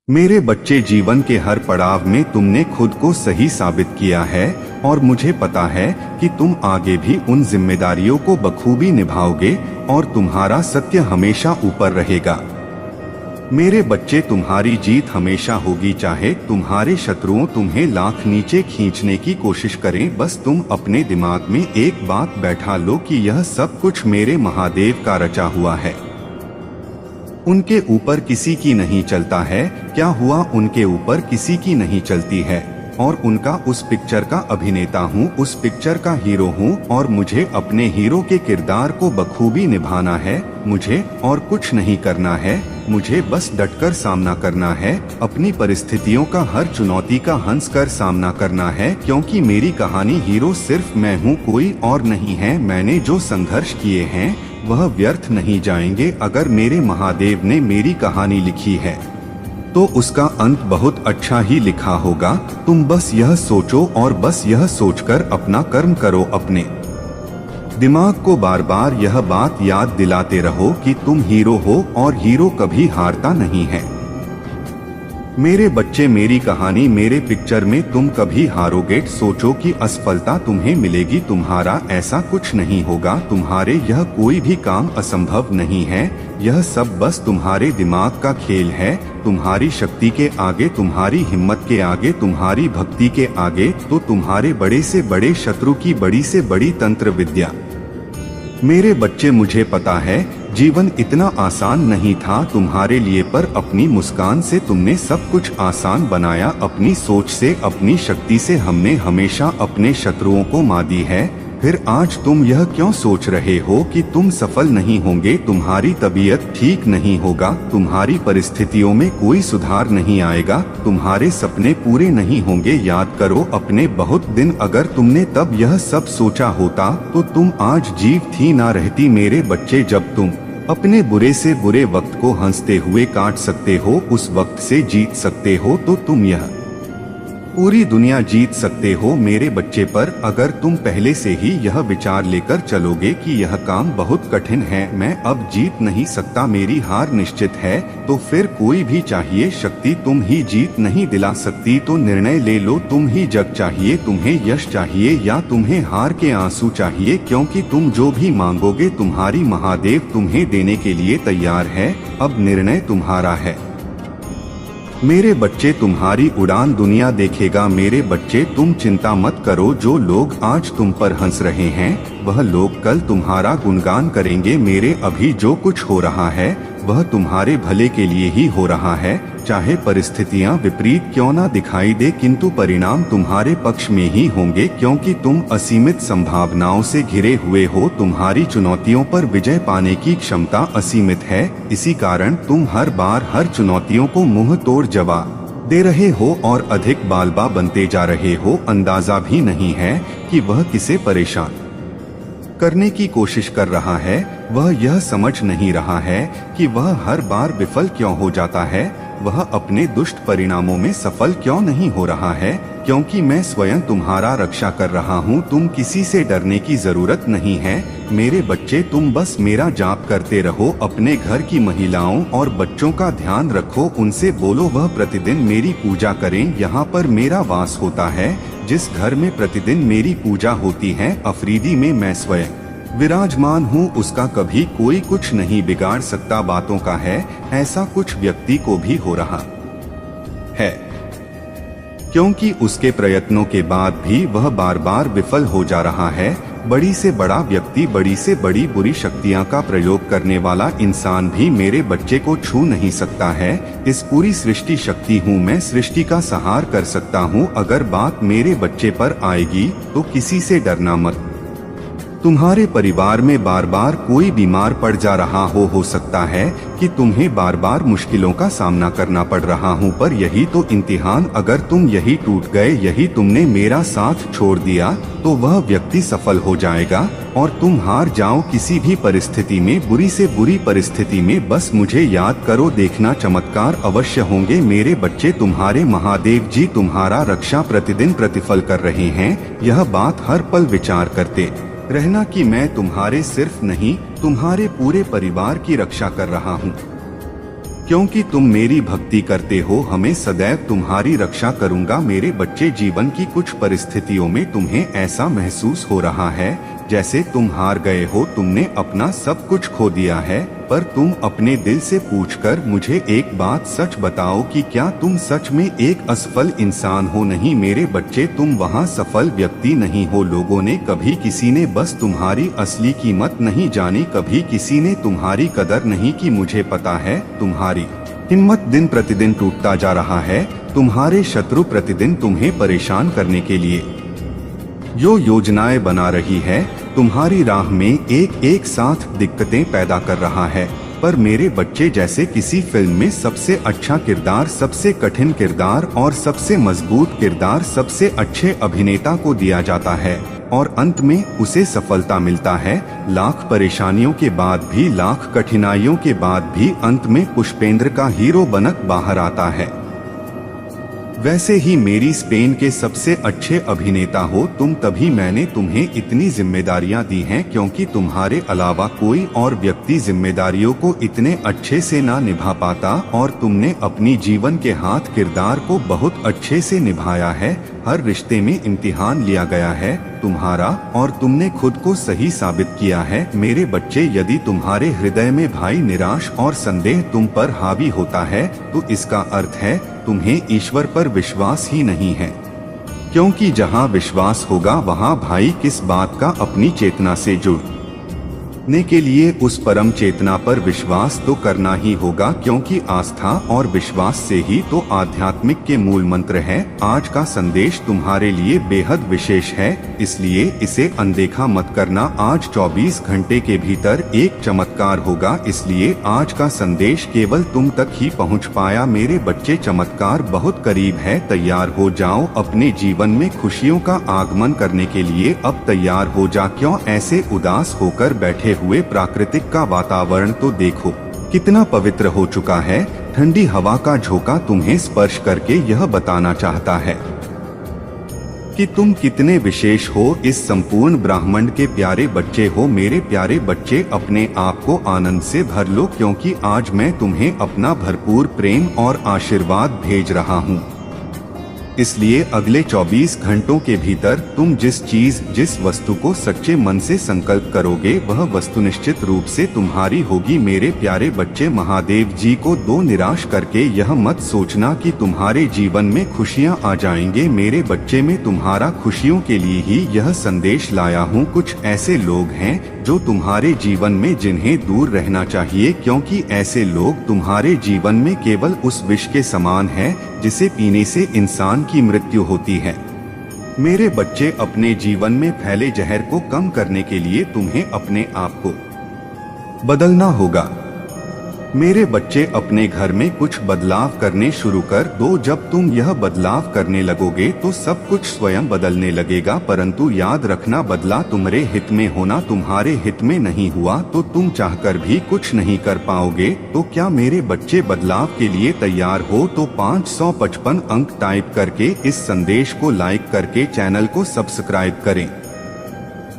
मेरे बच्चे, जीवन के हर पड़ाव में तुमने खुद को सही साबित किया है और मुझे पता है कि तुम आगे भी उन जिम्मेदारियों को बखूबी निभाओगे और तुम्हारा सत्य हमेशा ऊपर रहेगा। मेरे बच्चे, तुम्हारी जीत हमेशा होगी, चाहे तुम्हारे शत्रुओं तुम्हें लाख नीचे खींचने की कोशिश करें। बस तुम अपने दिमाग में एक बात बैठा लो कि यह सब कुछ मेरे महादेव का रचा हुआ है। उनके ऊपर किसी की नहीं चलता है। क्या हुआ, उनके ऊपर किसी की नहीं चलती है और उनका उस पिक्चर का अभिनेता हूँ, उस पिक्चर का हीरो हूँ और मुझे अपने हीरो के किरदार को बखूबी निभाना है। मुझे और कुछ नहीं करना है, मुझे बस डटकर सामना करना है। अपनी परिस्थितियों का, हर चुनौती का हंस कर सामना करना है, क्योंकि मेरी कहानी हीरो सिर्फ मैं हूँ, कोई और नहीं है। मैंने जो संघर्ष किए हैं वह व्यर्थ नहीं जाएंगे। अगर मेरे महादेव ने मेरी कहानी लिखी है तो उसका अंत बहुत अच्छा ही लिखा होगा। तुम बस यह सोचो और बस यह सोचकर अपना कर्म करो। अपने दिमाग को बार बार यह बात याद दिलाते रहो कि तुम हीरो हो और हीरो कभी हारता नहीं है। मेरे बच्चे, मेरी कहानी, मेरे पिक्चर में तुम कभी हारोगे। सोचो कि असफलता तुम्हें मिलेगी, तुम्हारा ऐसा कुछ नहीं होगा। तुम्हारे यह कोई भी काम असंभव नहीं है। यह सब बस तुम्हारे दिमाग का खेल है। तुम्हारी शक्ति के आगे, तुम्हारी हिम्मत के आगे, तुम्हारी भक्ति के आगे तो तुम्हारे बड़े से बड़े शत्रु की बड़ी से बड़ी तंत्र विद्या। मेरे बच्चे, मुझे पता है जीवन इतना आसान नहीं था तुम्हारे लिए, पर अपनी मुस्कान से तुमने सब कुछ आसान बनाया। अपनी सोच से, अपनी शक्ति से हमने हमेशा अपने शत्रुओं को मात दी है। फिर आज तुम यह क्यों सोच रहे हो कि तुम सफल नहीं होंगे? तुम्हारी तबीयत ठीक नहीं होगा, तुम्हारी परिस्थितियों में कोई सुधार नहीं आएगा, तुम्हारे सपने पूरे नहीं होंगे। याद करो अपने बहुत दिन, अगर तुमने तब यह सब सोचा होता तो तुम आज जीवित ही ना रहती। मेरे बच्चे, जब तुम अपने बुरे से बुरे वक्त को हंसते हुए काट सकते हो, उस वक्त से जीत सकते हो, तो तुम यह पूरी दुनिया जीत सकते हो। मेरे बच्चे, पर अगर तुम पहले से ही यह विचार लेकर चलोगे कि यह काम बहुत कठिन है, मैं अब जीत नहीं सकता, मेरी हार निश्चित है, तो फिर कोई भी चाहिए शक्ति तुम ही जीत नहीं दिला सकती। तो निर्णय ले लो, तुम ही जग चाहिए, तुम्हें यश चाहिए या तुम्हें हार के आंसू चाहिए, क्योंकि तुम जो भी मांगोगे तुम्हारी महादेव तुम्हें देने के लिए तैयार है। अब निर्णय तुम्हारा है। मेरे बच्चे, तुम्हारी उड़ान दुनिया देखेगा। मेरे बच्चे, तुम चिंता मत करो। जो लोग आज तुम पर हंस रहे हैं वह लोग कल तुम्हारा गुणगान करेंगे। मेरे अभी जो कुछ हो रहा है वह तुम्हारे भले के लिए ही हो रहा है। चाहे परिस्थितियां विपरीत क्यों ना दिखाई दे, किंतु परिणाम तुम्हारे पक्ष में ही होंगे, क्योंकि तुम असीमित संभावनाओं से घिरे हुए हो। तुम्हारी चुनौतियों पर विजय पाने की क्षमता असीमित है। इसी कारण तुम हर बार हर चुनौतियों को मुंह तोड़ जवाब दे रहे हो और अधिक बालबा बनते जा रहे हो। अंदाजा भी नहीं है कि वह किसे परेशान करने की कोशिश कर रहा है। वह यह समझ नहीं रहा है कि वह हर बार विफल क्यों हो जाता है, वह अपने दुष्ट परिणामों में सफल क्यों नहीं हो रहा है, क्योंकि मैं स्वयं तुम्हारा रक्षा कर रहा हूँ। तुम किसी से डरने की जरूरत नहीं है। मेरे बच्चे, तुम बस मेरा जाप करते रहो। अपने घर की महिलाओं और बच्चों का ध्यान रखो, उनसे बोलो वह प्रतिदिन मेरी पूजा करें। यहाँ पर मेरा वास होता है। जिस घर में प्रतिदिन मेरी पूजा होती है, अफरीदी में मैं स्वयं विराजमान हूँ, उसका कभी कोई कुछ नहीं बिगाड़ सकता। बातों का है ऐसा कुछ व्यक्ति को भी हो रहा है, क्योंकि उसके प्रयत्नों के बाद भी वह बार बार विफल हो जा रहा है। बड़ी से बड़ा व्यक्ति, बड़ी से बड़ी बुरी शक्तियां का प्रयोग करने वाला इंसान भी मेरे बच्चे को छू नहीं सकता है। इस पूरी सृष्टि शक्ति हूँ मैं, सृष्टि का संहार कर सकता हूँ। अगर बात मेरे बच्चे पर आएगी तो किसी से डरना मत। तुम्हारे परिवार में बार बार कोई बीमार पड़ जा रहा हो सकता है कि तुम्हें बार बार मुश्किलों का सामना करना पड़ रहा हूँ, पर यही तो इम्तिहान। अगर तुम यही टूट गए, यही तुमने मेरा साथ छोड़ दिया, तो वह व्यक्ति सफल हो जाएगा और तुम हार जाओ किसी भी परिस्थिति में, बुरी से बुरी परिस्थिति में। बस मुझे याद करो, देखना चमत्कार अवश्य होंगे। मेरे बच्चे, तुम्हारे महादेव जी तुम्हारा रक्षा प्रतिदिन प्रतिफल कर रहे हैं। यह बात हर पल विचार करते रहना कि मैं तुम्हारे सिर्फ नहीं, तुम्हारे पूरे परिवार की रक्षा कर रहा हूँ। क्योंकि तुम मेरी भक्ति करते हो, हमें सदैव तुम्हारी रक्षा करूंगा। मेरे बच्चे, जीवन की कुछ परिस्थितियों में तुम्हें ऐसा महसूस हो रहा है जैसे तुम हार गए हो, तुमने अपना सब कुछ खो दिया है, पर तुम अपने दिल से पूछकर मुझे एक बात सच बताओ कि क्या तुम सच में एक असफल इंसान हो? नहीं मेरे बच्चे, तुम वहाँ सफल व्यक्ति नहीं हो। लोगों ने कभी किसी ने बस तुम्हारी असली कीमत नहीं जानी, कभी किसी ने तुम्हारी कदर नहीं की। मुझे पता है तुम्हारी हिम्मत दिन प्रतिदिन टूटता जा रहा है, तुम्हारे शत्रु प्रतिदिन तुम्हें परेशान करने के लिए जो योजनाएं बना रही है, तुम्हारी राह में एक एक साथ दिक्कतें पैदा कर रहा है। पर मेरे बच्चे, जैसे किसी फिल्म में सबसे अच्छा किरदार, सबसे कठिन किरदार और सबसे मजबूत किरदार सबसे अच्छे अभिनेता को दिया जाता है और अंत में उसे सफलता मिलता है। लाख परेशानियों के बाद भी, लाख कठिनाइयों के बाद भी अंत में पुष्पेंद्र का हीरो बनकर बाहर आता है। वैसे ही मेरी स्पेन के सबसे अच्छे अभिनेता हो तुम, तभी मैंने तुम्हें इतनी जिम्मेदारियां दी हैं, क्योंकि तुम्हारे अलावा कोई और व्यक्ति जिम्मेदारियों को इतने अच्छे से ना निभा पाता और तुमने अपनी जीवन के हाथ किरदार को बहुत अच्छे से निभाया है। हर रिश्ते में इम्तिहान लिया गया है तुम्हारा और तुमने खुद को सही साबित किया है। मेरे बच्चे, यदि तुम्हारे हृदय में भाई निराश और संदेह तुम पर हावी होता है तो इसका अर्थ है तुम्हें ईश्वर पर विश्वास ही नहीं है, क्योंकि जहाँ विश्वास होगा वहाँ भाई किस बात का अपनी चेतना से जुड़ने के लिए उस परम चेतना पर विश्वास तो करना ही होगा, क्योंकि आस्था और विश्वास से ही तो आध्यात्मिक के मूल मंत्र है। आज का संदेश तुम्हारे लिए बेहद विशेष है, इसलिए इसे अनदेखा मत करना। आज 24 घंटे के भीतर एक चमत्कार होगा, इसलिए आज का संदेश केवल तुम तक ही पहुंच पाया। मेरे बच्चे, चमत्कार बहुत करीब है, तैयार हो जाओ अपने जीवन में खुशियों का आगमन करने के लिए। अब तैयार हो जा, क्यों ऐसे उदास होकर बैठे हुए? प्राकृतिक का वातावरण तो देखो कितना पवित्र हो चुका है। ठंडी हवा का झोंका तुम्हें स्पर्श करके यह बताना चाहता है कि तुम कितने विशेष हो। इस संपूर्ण ब्रह्मांड के प्यारे बच्चे हो। मेरे प्यारे बच्चे, अपने आप को आनंद से भर लो, क्योंकि आज मैं तुम्हें अपना भरपूर प्रेम और आशीर्वाद भेज रहा हूँ। इसलिए अगले 24 घंटों के भीतर तुम जिस चीज, जिस वस्तु को सच्चे मन से संकल्प करोगे, वह वस्तु निश्चित रूप से तुम्हारी होगी। मेरे प्यारे बच्चे, महादेव जी को दो निराश करके यह मत सोचना कि तुम्हारे जीवन में खुशियां आ जाएंगे। मेरे बच्चे, में तुम्हारा खुशियों के लिए ही यह संदेश लाया हूँ। कुछ ऐसे लोग हैं जो तुम्हारे जीवन में जिन्हें दूर रहना चाहिए, क्योंकि ऐसे लोग तुम्हारे जीवन में केवल उस विष के समान है जिसे पीने से इंसान की मृत्यु होती है। मेरे बच्चे, अपने जीवन में फैले जहर को कम करने के लिए तुम्हें अपने आप को बदलना होगा। मेरे बच्चे, अपने घर में कुछ बदलाव करने शुरू कर दो। जब तुम यह बदलाव करने लगोगे तो सब कुछ स्वयं बदलने लगेगा। परंतु याद रखना, बदला तुम्हारे हित में होना, तुम्हारे हित में नहीं हुआ तो तुम चाहकर भी कुछ नहीं कर पाओगे। तो क्या मेरे बच्चे बदलाव के लिए तैयार हो? तो 555 अंक टाइप करके इस संदेश को लाइक करके चैनल को सब्सक्राइब करें।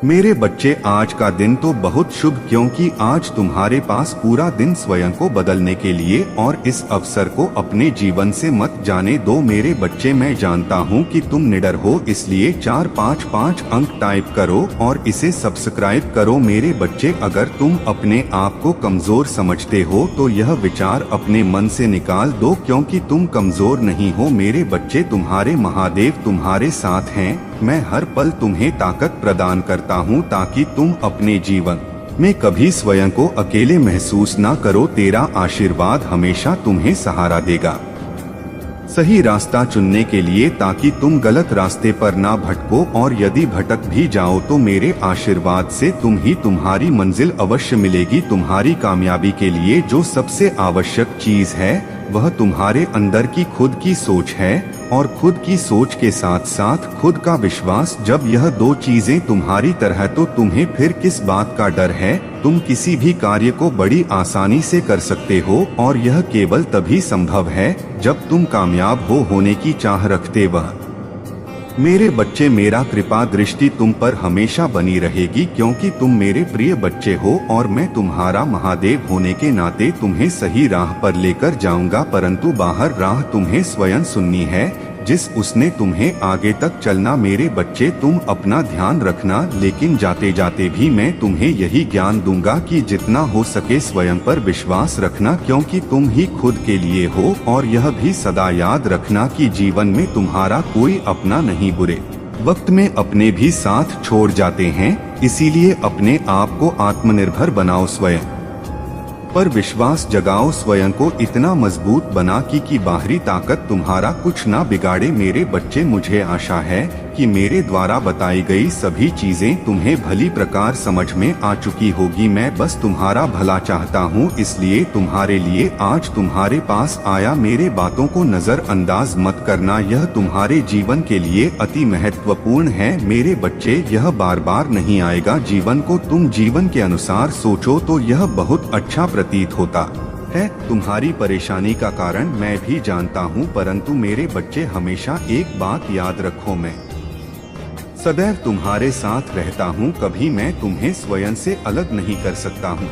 मेरे बच्चे, आज का दिन तो बहुत शुभ, क्योंकि आज तुम्हारे पास पूरा दिन स्वयं को बदलने के लिए और इस अवसर को अपने जीवन से मत जाने दो। मेरे बच्चे, मैं जानता हूँ कि तुम निडर हो, इसलिए 455 अंक टाइप करो और इसे सब्सक्राइब करो। मेरे बच्चे, अगर तुम अपने आप को कमजोर समझते हो तो यह विचार अपने मन से निकाल दो, क्योंकि तुम कमजोर नहीं हो। मेरे बच्चे, तुम्हारे महादेव तुम्हारे साथ हैं। मैं हर पल तुम्हें ताकत प्रदान करता हूँ ताकि तुम अपने जीवन में कभी स्वयं को अकेले महसूस ना करो। तेरा आशीर्वाद हमेशा तुम्हें सहारा देगा सही रास्ता चुनने के लिए, ताकि तुम गलत रास्ते पर ना भटको, और यदि भटक भी जाओ तो मेरे आशीर्वाद से तुम्हारी मंजिल अवश्य मिलेगी। तुम्हारी कामयाबी के लिए जो सबसे आवश्यक चीज है वह तुम्हारे अंदर की खुद की सोच है, और खुद की सोच के साथ साथ खुद का विश्वास। जब यह दो चीजें तुम्हारी तरह, तो तुम्हें फिर किस बात का डर है? तुम किसी भी कार्य को बड़ी आसानी से कर सकते हो, और यह केवल तभी संभव है जब तुम कामयाब होने की चाह रखते। वह मेरे बच्चे, मेरा कृपा दृष्टि तुम पर हमेशा बनी रहेगी, क्योंकि तुम मेरे प्रिय बच्चे हो और मैं तुम्हारा महादेव होने के नाते तुम्हें सही राह पर लेकर जाऊंगा। परंतु बाहर राह तुम्हें स्वयं सुननी है, जिस उसने तुम्हें आगे तक चलना। मेरे बच्चे, तुम अपना ध्यान रखना, लेकिन जाते जाते भी मैं तुम्हें यही ज्ञान दूंगा कि जितना हो सके स्वयं पर विश्वास रखना, क्योंकि तुम ही खुद के लिए हो। और यह भी सदा याद रखना कि जीवन में तुम्हारा कोई अपना नहीं, बुरे वक्त में अपने भी साथ छोड़ जाते हैं। इसीलिए अपने आप को आत्मनिर्भर बनाओ, स्वयं पर विश्वास जगाओ, स्वयं को इतना मजबूत बना कि बाहरी ताकत तुम्हारा कुछ ना बिगाड़े। मेरे बच्चे, मुझे आशा है कि मेरे द्वारा बताई गई सभी चीजें तुम्हें भली प्रकार समझ में आ चुकी होगी। मैं बस तुम्हारा भला चाहता हूँ, इसलिए तुम्हारे लिए आज तुम्हारे पास आया। मेरे बातों को नजरअंदाज मत करना, यह तुम्हारे जीवन के लिए अति महत्वपूर्ण है। मेरे बच्चे, यह बार बार नहीं आएगा। जीवन को तुम जीवन के अनुसार सोचो तो यह बहुत अच्छा प्रतीत होता है। तुम्हारी परेशानी का कारण मैं भी जानता हूँ, परंतु मेरे बच्चे हमेशा एक बात याद रखो, मैं सदैव तुम्हारे साथ रहता हूँ। कभी मैं तुम्हें स्वयं से अलग नहीं कर सकता हूँ।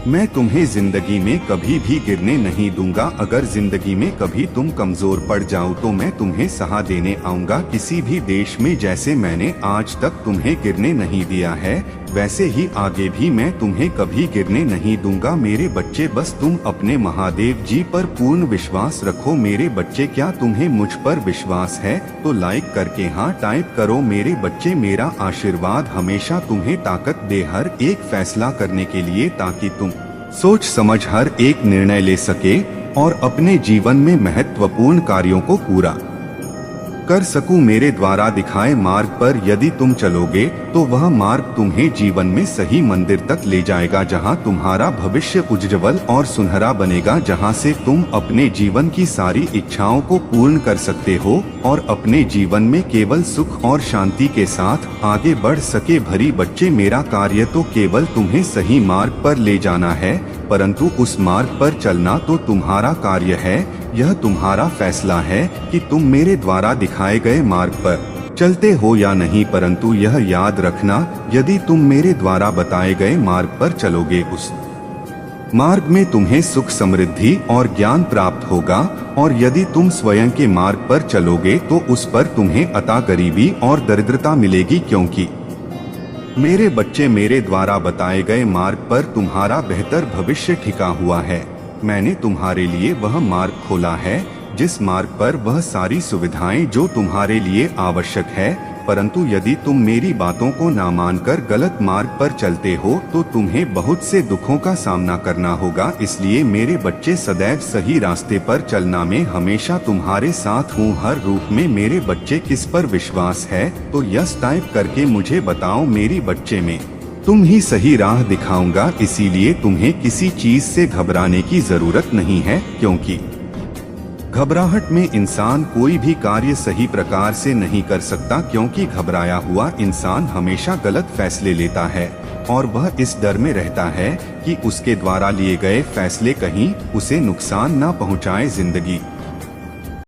मैं तुम्हें जिंदगी में कभी भी गिरने नहीं दूंगा। अगर जिंदगी में कभी तुम कमजोर पड़ जाओ तो मैं तुम्हें सहारा देने आऊंगा। किसी भी देश में जैसे मैंने आज तक तुम्हें गिरने नहीं दिया है, वैसे ही आगे भी मैं तुम्हें कभी गिरने नहीं दूंगा। मेरे बच्चे, बस तुम अपने महादेव जी पर पूर्ण विश्वास रखो। मेरे बच्चे, क्या तुम्हें मुझ पर विश्वास है? तो लाइक करके हाँ टाइप करो। मेरे बच्चे, मेरा आशीर्वाद हमेशा तुम्हें ताकत दे हर एक फैसला करने के लिए, ताकि तुम सोच समझ हर एक निर्णय ले सके और अपने जीवन में महत्वपूर्ण कार्यों को पूरा कर सकूं। मेरे द्वारा दिखाए मार्ग पर यदि तुम चलोगे तो वह मार्ग तुम्हें जीवन में सही मंदिर तक ले जाएगा, जहां तुम्हारा भविष्य उज्जवल और सुनहरा बनेगा, जहां से तुम अपने जीवन की सारी इच्छाओं को पूर्ण कर सकते हो और अपने जीवन में केवल सुख और शांति के साथ आगे बढ़ सके। भरी बच्चे, मेरा कार्य तो केवल तुम्हें सही मार्ग पर ले जाना है, परंतु उस मार्ग पर चलना तो तुम्हारा कार्य है। यह तुम्हारा फैसला है कि तुम मेरे द्वारा दिखाए गए मार्ग पर चलते हो या नहीं। परंतु यह याद रखना, यदि तुम मेरे द्वारा बताए गए मार्ग पर चलोगे, उस मार्ग में तुम्हें सुख, समृद्धि और ज्ञान प्राप्त होगा, और यदि तुम स्वयं के मार्ग पर चलोगे तो उस पर तुम्हें अता गरीबी और दरिद्रता मिलेगी। क्योंकि मेरे बच्चे, मेरे द्वारा बताए गए मार्ग पर तुम्हारा बेहतर भविष्य टिका हुआ है। मैंने तुम्हारे लिए वह मार्ग खोला है, जिस मार्ग पर वह सारी सुविधाएं जो तुम्हारे लिए आवश्यक है। परंतु यदि तुम मेरी बातों को ना मानकर गलत मार्ग पर चलते हो तो तुम्हें बहुत से दुखों का सामना करना होगा। इसलिए मेरे बच्चे, सदैव सही रास्ते पर चलना, मैं हमेशा तुम्हारे साथ हूँ हर रूप में। मेरे बच्चे, किस पर विश्वास है तो यस टाइप करके मुझे बताओ। मेरी बच्चे, में तुम ही सही राह दिखाऊंगा, इसीलिए तुम्हें किसी चीज से घबराने की जरूरत नहीं है, क्योंकि घबराहट में इंसान कोई भी कार्य सही प्रकार से नहीं कर सकता। क्योंकि घबराया हुआ इंसान हमेशा गलत फैसले लेता है और वह इस डर में रहता है कि उसके द्वारा लिए गए फैसले कहीं उसे नुकसान न पहुंचाए। जिंदगी